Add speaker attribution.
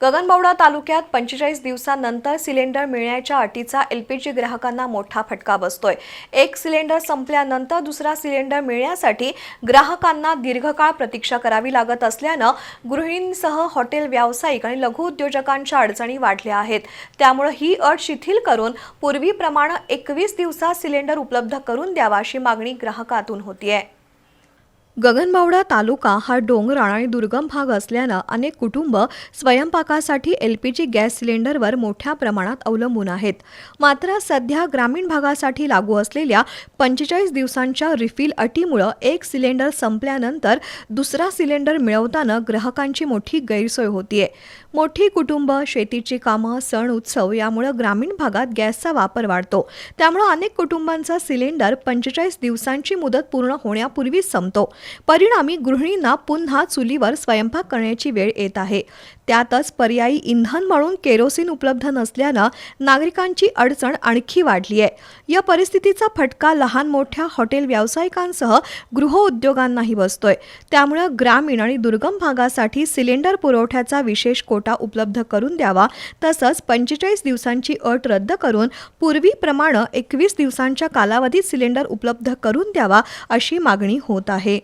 Speaker 1: गगनबावडा तालुक्यात 45 दिवसांनंतर सिलेंडर मिळण्याच्या अटीचा एलपीजी ग्राहकांना मोठा फटका बसतोय। एक सिलेंडर संपल्यानंतर दुसरा सिलेंडर मिळण्यासाठी ग्राहकांना दीर्घकाळ प्रतीक्षा करावी लागत असल्याने गृहिणींसह हॉटेल व्यावसायिक आणि लघु उद्योजकांच्या अडचणी वाढल्या आहेत। त्यामुळे ही अट शिथिल करून पूर्वीप्रमाणे 21 दिवसात सिलेंडर उपलब्ध करून द्यावा अशी मागणी ग्राहकातून होतीये। गगनबावडा तालुका हा डोंगराळ आणि दुर्गम भाग असल्याने अनेक कुटुंब स्वयंपाकासाठी एलपीजी गॅस सिलेंडरवर मोठ्या प्रमाणात अवलंबून आहेत। मात्र सध्या ग्रामीण भागासाठी लागू असलेल्या 45 दिवसांच्या रिफिल अटीमुळे एक सिलेंडर संपल्यानंतर दुसरा सिलेंडर मिळवताना ग्राहकांची मोठी गैरसोय होतीये। मोठी कुटुंब, शेतीची कामं, सण उत्सव यामुळे ग्रामीण भागात गॅसचा वापर वाढतो। त्यामुळे अनेक कुटुंबांचा सिलेंडर 45 दिवसांची मुदत पूर्ण होण्यापूर्वीच संपतो। परिणामी गृहिणींना पुन्हा चुलीवर स्वयंपाक करण्याची वेळ येत आहे। त्यातच पर्यायी इंधन म्हणून केरोसिन उपलब्ध नसल्याने नागरिकांची अडचण आणखी वाढली आहे। या परिस्थितीचा फटका लहान मोठ्या हॉटेल व्यावसायिकांसह गृहउद्योगांनाही बसतोय। त्यामुळे ग्रामीण आणि दुर्गम भागासाठी सिलेंडर पुरवठ्याचा विशेष कोटा उपलब्ध करून द्यावा, तसंच 45 दिवसांची अट रद्द करून पूर्वीप्रमाणे 21 दिवसांच्या कालावधीत सिलेंडर उपलब्ध करून द्यावा अशी मागणी होत आहे।